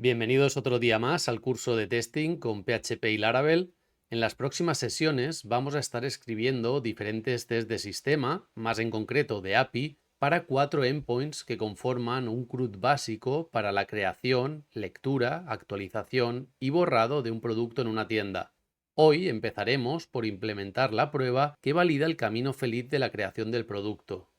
Bienvenidos otro día más al curso de testing con PHP y Laravel. En las próximas sesiones vamos a estar escribiendo diferentes tests de sistema, más en concreto de API, para 4 endpoints que conforman un CRUD básico para la creación, lectura, actualización y borrado de un producto en una tienda. Hoy empezaremos por implementar la prueba que valida el camino feliz de la creación del producto.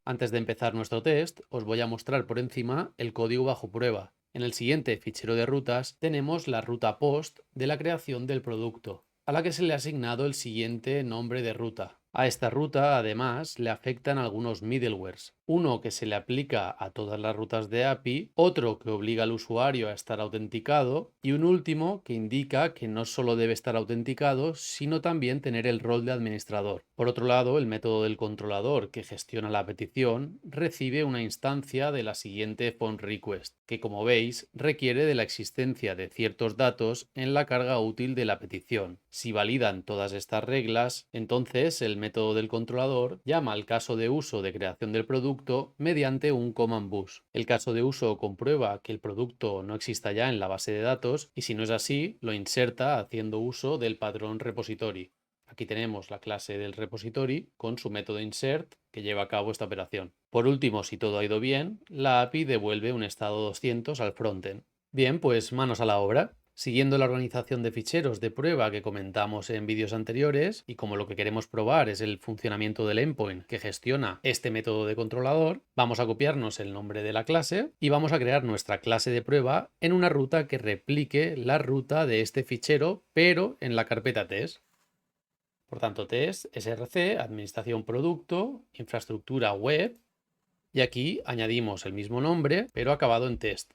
Antes de empezar nuestro test, os voy a mostrar por encima el código bajo prueba. En el siguiente fichero de rutas tenemos la ruta post de la creación del producto, a la que se le ha asignado el siguiente nombre de ruta. A esta ruta, además, le afectan algunos middlewares. Uno que se le aplica a todas las rutas de API, otro que obliga al usuario a estar autenticado y un último que indica que no solo debe estar autenticado, sino también tener el rol de administrador. Por otro lado, el método del controlador que gestiona la petición recibe una instancia de la siguiente phone request, que como veis requiere de la existencia de ciertos datos en la carga útil de la petición. Si validan todas estas reglas, entonces el método del controlador llama al caso de uso de creación del producto mediante un command bus. El caso de uso comprueba que el producto no exista ya en la base de datos y si no es así, lo inserta haciendo uso del patrón repository. Aquí tenemos la clase del repository con su método insert que lleva a cabo esta operación. Por último, si todo ha ido bien, la API devuelve un estado 200 al frontend. Bien, pues manos a la obra. Siguiendo la organización de ficheros de prueba que comentamos en vídeos anteriores, y como lo que queremos probar es el funcionamiento del endpoint que gestiona este método de controlador, vamos a copiarnos el nombre de la clase y vamos a crear nuestra clase de prueba en una ruta que replique la ruta de este fichero, pero en la carpeta test. Por tanto, test, src, administración producto, infraestructura web, y aquí añadimos el mismo nombre, pero acabado en test.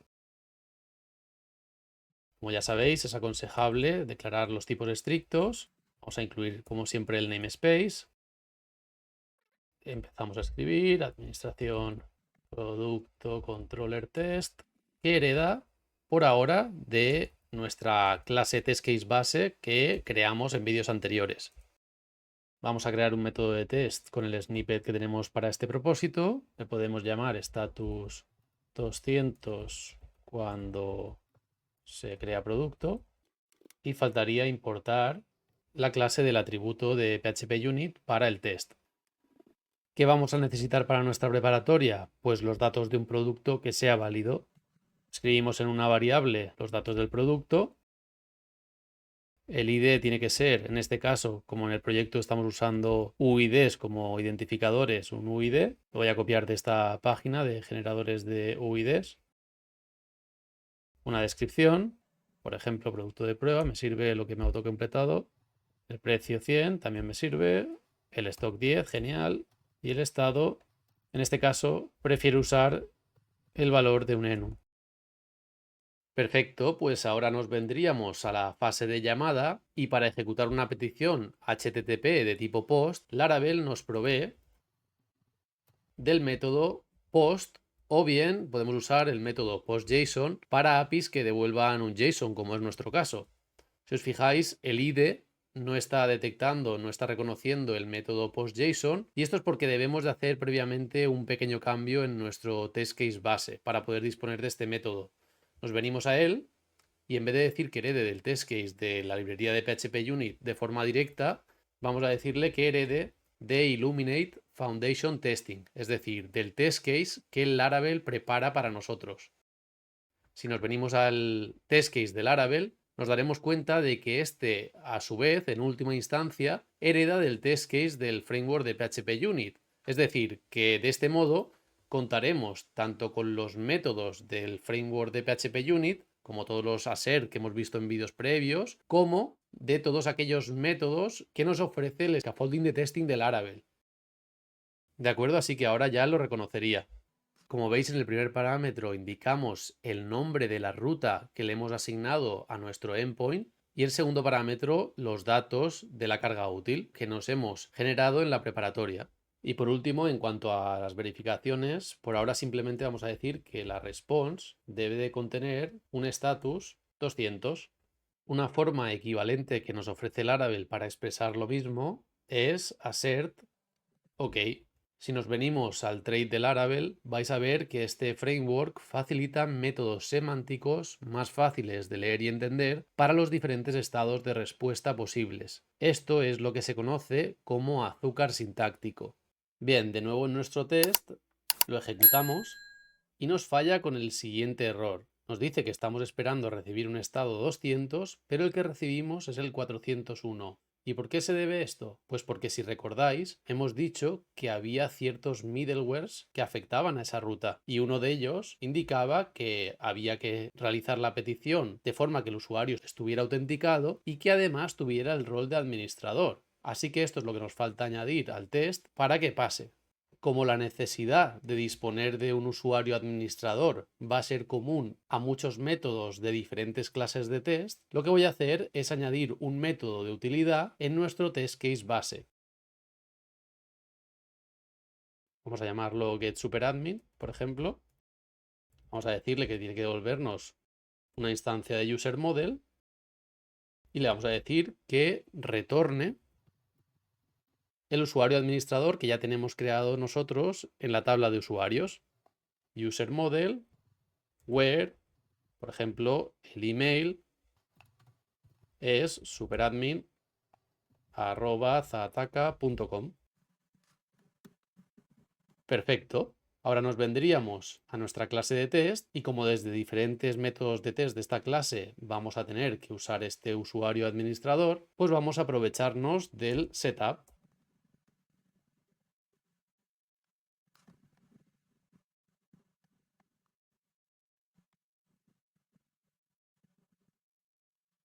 Como ya sabéis, es aconsejable declarar los tipos estrictos. Vamos a incluir, como siempre, el namespace. Empezamos a escribir administración producto controller test, que hereda por ahora de nuestra clase testCase base que creamos en vídeos anteriores. Vamos a crear un método de test con el snippet que tenemos para este propósito. Le podemos llamar status 200 cuando se crea producto y faltaría importar la clase del atributo de PHP Unit para el test. ¿Qué vamos a necesitar para nuestra preparatoria? Pues los datos de un producto que sea válido. Escribimos en una variable los datos del producto. El ID tiene que ser, en este caso, como en el proyecto estamos usando UIDs como identificadores, un UID. Lo voy a copiar de esta página de generadores de UIDs. Una descripción, por ejemplo, producto de prueba, me sirve lo que me ha autocompletado. El precio 100 también me sirve. El stock 10, genial. Y el estado, en este caso, prefiero usar el valor de un enum. Perfecto, pues ahora nos vendríamos a la fase de llamada y para ejecutar una petición HTTP de tipo POST, Laravel nos provee del método POST o bien podemos usar el método POST-JSON para APIs que devuelvan un JSON, como es nuestro caso. Si os fijáis, el ID no está detectando, no está reconociendo el método PostJSON y esto es porque debemos de hacer previamente un pequeño cambio en nuestro test case base para poder disponer de este método. Nos venimos a él y en vez de decir que herede del test case de la librería de PHP Unit de forma directa, vamos a decirle que herede de Illuminate Foundation Testing, es decir, del test case que el Laravel prepara para nosotros. Si nos venimos al test case de Laravel, nos daremos cuenta de que este, a su vez, en última instancia, hereda del test case del framework de PHP Unit. Es decir, que de este modo contaremos tanto con los métodos del framework de PHP Unit, como todos los assert que hemos visto en vídeos previos, como de todos aquellos métodos que nos ofrece el scaffolding de testing de Laravel. ¿De acuerdo? Así que ahora ya lo reconocería. Como veis, en el primer parámetro indicamos el nombre de la ruta que le hemos asignado a nuestro endpoint y el segundo parámetro los datos de la carga útil que nos hemos generado en la preparatoria. Y por último, en cuanto a las verificaciones, por ahora simplemente vamos a decir que la response debe de contener un status 200. Una forma equivalente que nos ofrece Laravel para expresar lo mismo es assert OK. Si nos venimos al trade de Laravel, vais a ver que este framework facilita métodos semánticos más fáciles de leer y entender para los diferentes estados de respuesta posibles. Esto es lo que se conoce como azúcar sintáctico. Bien, de nuevo en nuestro test lo ejecutamos y nos falla con el siguiente error. Nos dice que estamos esperando recibir un estado 200, pero el que recibimos es el 401. ¿Y por qué se debe esto? Pues porque si recordáis, hemos dicho que había ciertos middlewares que afectaban a esa ruta y uno de ellos indicaba que había que realizar la petición de forma que el usuario estuviera autenticado y que además tuviera el rol de administrador. Así que esto es lo que nos falta añadir al test para que pase. Como la necesidad de disponer de un usuario administrador va a ser común a muchos métodos de diferentes clases de test, lo que voy a hacer es añadir un método de utilidad en nuestro test case base. Vamos a llamarlo getSuperAdmin, por ejemplo. Vamos a decirle que tiene que devolvernos una instancia de userModel y le vamos a decir que retorne el usuario administrador que ya tenemos creado nosotros en la tabla de usuarios. userModel where, por ejemplo, el email es superadmin@zaataca.com. Perfecto. Ahora nos vendríamos a nuestra clase de test y como desde diferentes métodos de test de esta clase vamos a tener que usar este usuario administrador, pues vamos a aprovecharnos del setup.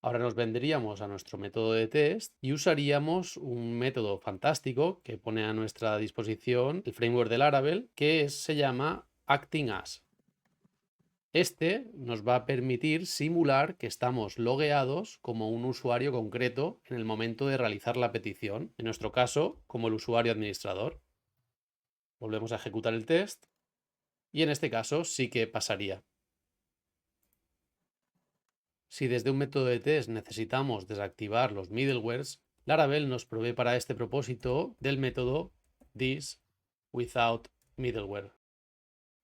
Ahora nos vendríamos a nuestro método de test y usaríamos un método fantástico que pone a nuestra disposición el framework de Laravel que se llama Acting As. Este nos va a permitir simular que estamos logueados como un usuario concreto en el momento de realizar la petición, en nuestro caso como el usuario administrador. Volvemos a ejecutar el test y en este caso sí que pasaría. Si desde un método de test necesitamos desactivar los middlewares, Laravel nos provee para este propósito del método thisWithoutMiddleware.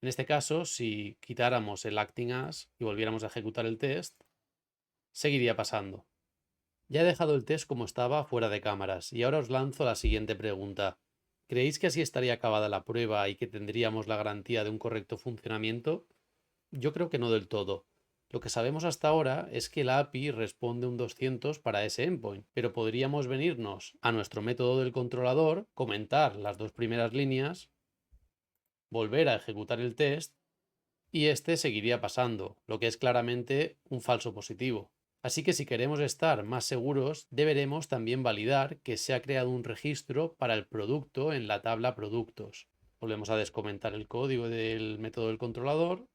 En este caso, si quitáramos el acting as y volviéramos a ejecutar el test, seguiría pasando. Ya he dejado el test como estaba fuera de cámaras y ahora os lanzo la siguiente pregunta. ¿Creéis que así estaría acabada la prueba y que tendríamos la garantía de un correcto funcionamiento? Yo creo que no del todo. Lo que sabemos hasta ahora es que la API responde un 200 para ese endpoint, pero podríamos venirnos a nuestro método del controlador, comentar las dos primeras líneas, volver a ejecutar el test y este seguiría pasando, lo que es claramente un falso positivo. Así que si queremos estar más seguros, deberemos también validar que se ha creado un registro para el producto en la tabla productos. Volvemos a descomentar el código del método del controlador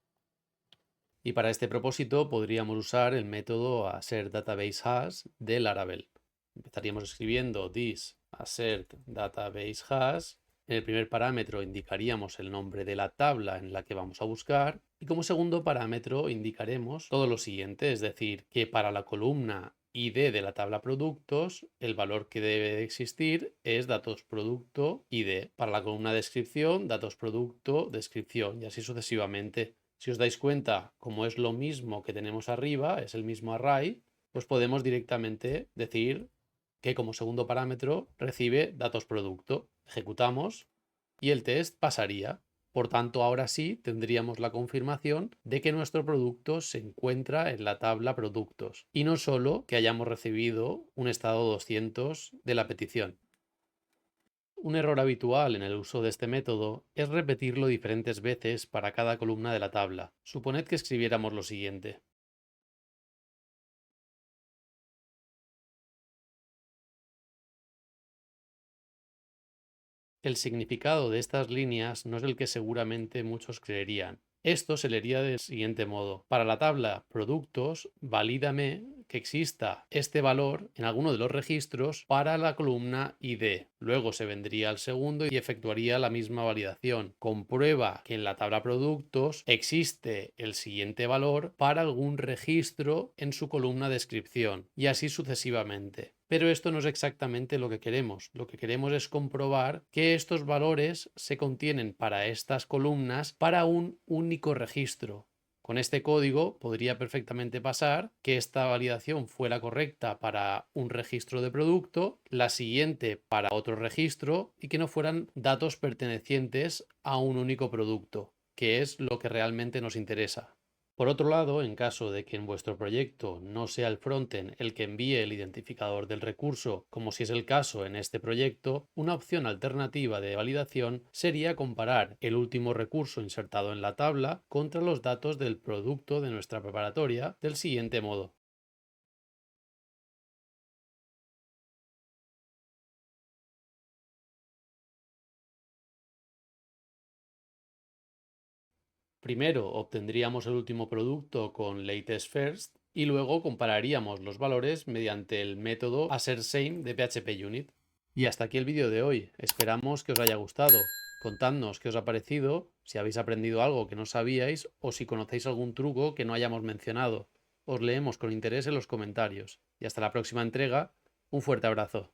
y para este propósito podríamos usar el método assertDatabaseHash de Laravel. Empezaríamos escribiendo this assertDatabaseHash. En el primer parámetro indicaríamos el nombre de la tabla en la que vamos a buscar y como segundo parámetro indicaremos todo lo siguiente, es decir, que para la columna ID de la tabla productos, el valor que debe de existir es datos producto ID. Para la columna descripción, datos producto descripción y así sucesivamente. Si os dais cuenta, como es lo mismo que tenemos arriba, es el mismo array, pues podemos directamente decir que como segundo parámetro recibe datos producto. Ejecutamos y el test pasaría. Por tanto, ahora sí tendríamos la confirmación de que nuestro producto se encuentra en la tabla productos y no solo que hayamos recibido un estado 200 de la petición. Un error habitual en el uso de este método es repetirlo diferentes veces para cada columna de la tabla. Suponed que escribiéramos lo siguiente. El significado de estas líneas no es el que seguramente muchos creerían. Esto se leería del siguiente modo. Para la tabla productos, valídame que exista este valor en alguno de los registros para la columna ID. Luego se vendría al segundo y efectuaría la misma validación. Comprueba que en la tabla productos existe el siguiente valor para algún registro en su columna descripción y así sucesivamente. Pero esto no es exactamente lo que queremos. Lo que queremos es comprobar que estos valores se contienen para estas columnas para un único registro. Con este código podría perfectamente pasar que esta validación fuera correcta para un registro de producto, la siguiente para otro registro y que no fueran datos pertenecientes a un único producto, que es lo que realmente nos interesa. Por otro lado, en caso de que en vuestro proyecto no sea el frontend el que envíe el identificador del recurso, como si es el caso en este proyecto, una opción alternativa de validación sería comparar el último recurso insertado en la tabla contra los datos del producto de nuestra preparatoria del siguiente modo. Primero obtendríamos el último producto con latest first y luego compararíamos los valores mediante el método assertSame de PHP Unit. Y hasta aquí el vídeo de hoy. Esperamos que os haya gustado. Contadnos qué os ha parecido, si habéis aprendido algo que no sabíais o si conocéis algún truco que no hayamos mencionado. Os leemos con interés en los comentarios. Y hasta la próxima entrega. Un fuerte abrazo.